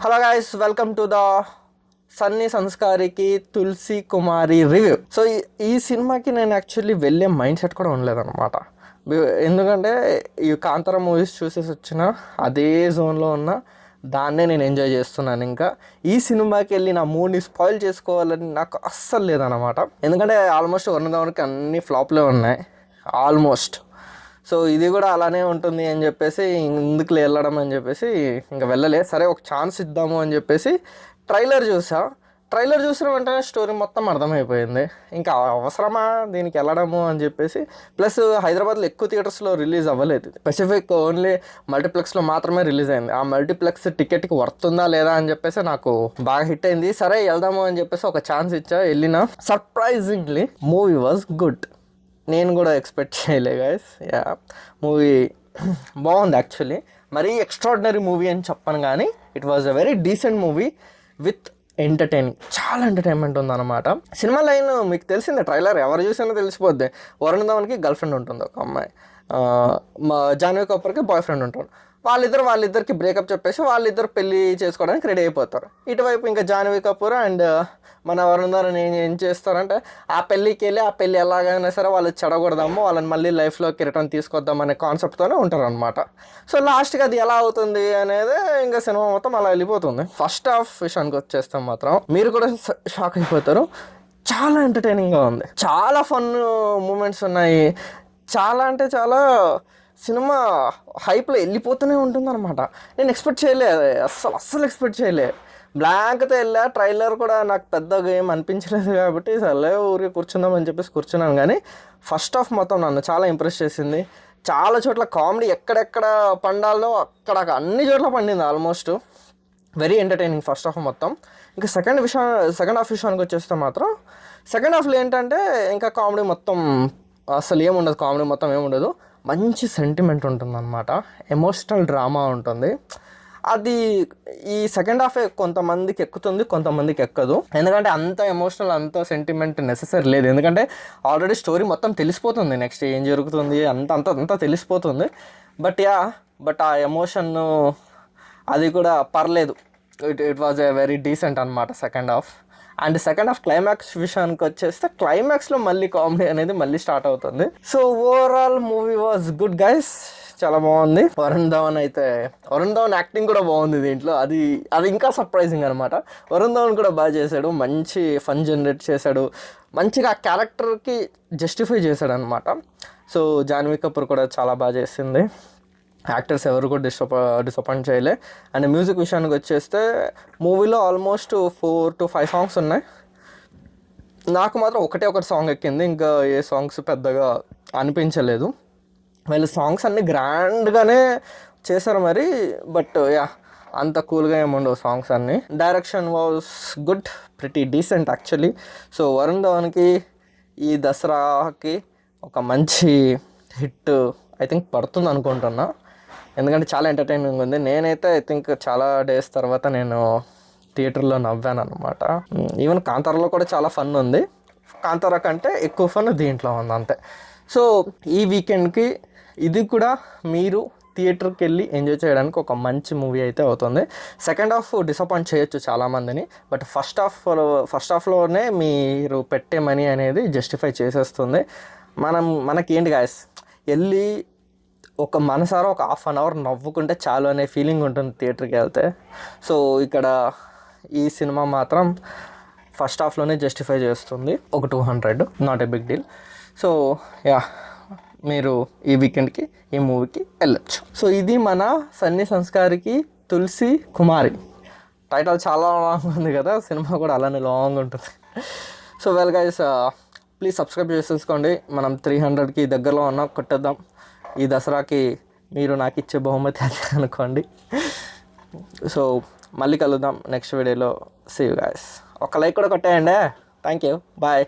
Hello guys, welcome to the Sunny సంస్కారికి Tulsi Kumari review. So ఈ సినిమాకి నేను యాక్చువల్లీ వెళ్ళే మైండ్ సెట్ కూడా ఉండలేదన్నమాట. ఎందుకంటే ఈ కాంతార మూవీస్ చూసేసి వచ్చిన అదే జోన్లో ఉన్న దాన్నే నేను ఎంజాయ్ చేస్తున్నాను. ఇంకా ఈ సినిమాకి వెళ్ళి నా మూడ్ని స్పాయిల్ చేసుకోవాలని నాకు అస్సలు లేదన్నమాట. ఎందుకంటే ఆల్మోస్ట్ వరుణ్ ధావన్కి అన్ని ఫ్లాప్లే ఉన్నాయి ఆల్మోస్ట్. సో ఇది కూడా అలానే ఉంటుంది అని చెప్పేసి ఎందుకు వెళ్ళడం అని చెప్పేసి ఇంకా వెళ్ళలే. సరే ఒక ఛాన్స్ ఇద్దాము అని చెప్పేసి ట్రైలర్ చూసిన వెంటనే స్టోరీ మొత్తం అర్థమైపోయింది. ఇంకా అవసరమా దీనికి వెళ్ళడము అని చెప్పేసి. ప్లస్ హైదరాబాద్లో ఎక్కువ థియేటర్స్లో రిలీజ్ అవ్వలేదు, స్పెసిఫిక్ ఓన్లీ మల్టీప్లెక్స్లో మాత్రమే రిలీజ్ అయింది. ఆ మల్టీప్లెక్స్ టికెట్కి వర్తుందా లేదా అని చెప్పేసి నాకు బాగా హిట్ అయింది. సరే వెళ్దాము అని చెప్పేసి ఒక ఛాన్స్ ఇచ్చా, వెళ్ళిన. Surprisingly movie was good. నేను కూడా ఎక్స్పెక్ట్ చేయలే గైస్. యా, మూవీ బాగుంది యాక్చువల్లీ. మరీ ఎక్స్ట్రాడినరీ మూవీ అని చెప్పను, కానీ it was a very decent movie with entertaining. చాలా ఎంటర్టైన్మెంట్ ఉందన్నమాట. సినిమా లైన్ మీకు తెలిసిందే, ట్రైలర్ ఎవరు చూసినా తెలిసిపోద్ది. వరుణ్ ధావన్కి గర్ల్ ఫ్రెండ్ ఉంటుంది, ఒక అమ్మాయి. జాన్వీ కపూర్కి బాయ్ ఫ్రెండ్ ఉంటాడు. వాళ్ళిద్దరికి బ్రేకప్ చెప్పేసి వాళ్ళిద్దరు పెళ్ళి చేసుకోవడానికి రెడీ అయిపోతారు. ఇటువైపు ఇంకా జాన్వీ కపూర్ అండ్ మన వరుణ్ ధావన్ ఏం చేస్తారంటే ఆ పెళ్ళికి వెళ్ళి ఆ పెళ్ళి ఎలాగైనా సరే వాళ్ళు చెడగొడదాము, వాళ్ళని మళ్ళీ లైఫ్లోకి రిటర్న్ తీసుకొద్దాం అనే కాన్సెప్ట్తోనే ఉంటారు అనమాట. సో లాస్ట్కి అది ఎలా అవుతుంది అనేది ఇంకా సినిమా మొత్తం అలా వెళ్ళిపోతుంది. ఫస్ట్ హాఫ్ విషయానికి వచ్చేస్తాం మాత్రం మీరు కూడా షాక్ అయిపోతారు. చాలా ఎంటర్టైనింగ్గా ఉంది, చాలా ఫన్ మూమెంట్స్ ఉన్నాయి. చాలా అంటే చాలా సినిమా హైప్లో వెళ్ళిపోతూనే ఉంటుందన్నమాట. నేను ఎక్స్పెక్ట్ చేయలే, అస్సలు ఎక్స్పెక్ట్ చేయలే. బ్లాంక్తో వెళ్ళా. ట్రైలర్ కూడా నాకు పెద్దగా ఏం అనిపించలేదు కాబట్టి సరే ఊరికి కూర్చుందామని చెప్పేసి కూర్చున్నాను. కానీ ఫస్ట్ హాఫ్ మొత్తం నన్ను చాలా ఇంప్రెస్ చేసింది. చాలా చోట్ల కామెడీ ఎక్కడెక్కడ పండాలో అక్కడ అన్ని చోట్ల పండింది almost. Very entertaining first half మొత్తం. ఇంకా సెకండ్ హాఫ్ విషయానికి వచ్చేస్తే మాత్రం సెకండ్ హాఫ్లో ఏంటంటే ఇంకా కామెడీ మొత్తం అసలు ఏముండదు, కామెడీ మొత్తం ఏముండదు. మంచి సెంటిమెంట్ ఉంటుందన్నమాట, ఎమోషనల్ డ్రామా ఉంటుంది. అది ఈ సెకండ్ హాఫే కొంతమందికి ఎక్కుతుంది, కొంతమందికి ఎక్కదు. ఎందుకంటే అంత ఎమోషనల్, అంత సెంటిమెంట్ నెసెసరీ లేదు. ఎందుకంటే ఆల్రెడీ స్టోరీ మొత్తం తెలిసిపోతుంది, నెక్స్ట్ ఏం జరుగుతుంది అంతా తెలిసిపోతుంది. బట్ ఆ ఎమోషన్ అది కూడా పర్లేదు. It was a very decent అనమాట second half. And second half climax విషయానికి వచ్చేస్తే క్లైమాక్స్లో మళ్ళీ కామెడీ అనేది మళ్ళీ స్టార్ట్ అవుతుంది. So overall movie was good guys, చాలా బాగుంది. వరుణ్ ధావన్ యాక్టింగ్ కూడా బాగుంది దీంట్లో. అది ఇంకా సర్ప్రైజింగ్ అనమాట. వరుణ్ ధావన్ కూడా బాగా చేశాడు, మంచి ఫన్ జనరేట్ చేశాడు, మంచిగా ఆ క్యారెక్టర్కి జస్టిఫై చేశాడు అనమాట. సో జాన్వీ కపూర్ కూడా చాలా బాగా చేసింది. యాక్టర్స్ ఎవరు కూడా డిసప్పాయింట్ చేయలే. అండ్ మ్యూజిక్ విషయానికి వచ్చేస్తే మూవీలో ఆల్మోస్ట్ 4 to 5 సాంగ్స్ ఉన్నాయి. నాకు మాత్రం ఒకటి సాంగ్ ఎక్కింది, ఇంకా ఏ సాంగ్స్ పెద్దగా అనిపించలేదు. వీళ్ళు సాంగ్స్ అన్నీ గ్రాండ్గానే చేశారు మరి, బట్ అంత కూల్గా ఏముండవు సాంగ్స్ అన్నీ. Direction was good, pretty decent actually. So Varun ధావన్కి ఈ దసరాకి ఒక మంచి హిట్ ఐ థింక్ పడుతుంది అనుకుంటున్నా. ఎందుకంటే చాలా ఎంటర్టైనింగ్ ఉంది. నేనైతే ఐ థింక్ చాలా డేస్ తర్వాత నేను థియేటర్లో నవ్వాను అనమాట. ఈవెన్ కాంతారలో కూడా చాలా ఫన్ ఉంది, కాంతార కంటే ఎక్కువ ఫన్ దీంట్లో ఉంది అంతే. సో ఈ వీకెండ్కి ఇది కూడా మీరు థియేటర్కి వెళ్ళి ఎంజాయ్ చేయడానికి ఒక మంచి మూవీ అయితే అవుతుంది. సెకండ్ హాఫ్ డిసప్పాయింట్ చేయొచ్చు చాలామందిని, బట్ ఫస్ట్ హాఫ్లోనే మీరు పెట్టే మనీ అనేది జస్టిఫై చేసేస్తుంది. మనకేంటి గాయస్, వెళ్ళి ఒక మనసారా ఒక 1/2 hour నవ్వుకుంటే చాలు అనే ఫీలింగ్ ఉంటుంది థియేటర్కి వెళ్తే. సో ఇక్కడ ఈ సినిమా మాత్రం ఫస్ట్ హాఫ్లోనే జస్టిఫై చేస్తుంది. ఒక 200, not a big deal. So మీరు ఈ వీకెండ్కి ఈ మూవీకి వెళ్ళొచ్చు. సో ఇది మన సన్నీ సంస్కారికి తులసి కుమారి. టైటిల్ చాలా లాంగ్ ఉంది కదా, సినిమా కూడా అలానే లాంగ్ ఉంటుంది. So well guys, please subscribe చేసేసుకోండి. మనం 300కి దగ్గరలో ఉన్నా, కొట్టేద్దాం. ఈ దసరాకి మీరు నాకు ఇచ్చే బహుమతి అది అనుకోండి. సో మళ్ళీ కలుద్దాం నెక్స్ట్ వీడియోలో. See you guys. ఒక లైక్ కూడా కొట్టేయండి. Thank you, bye.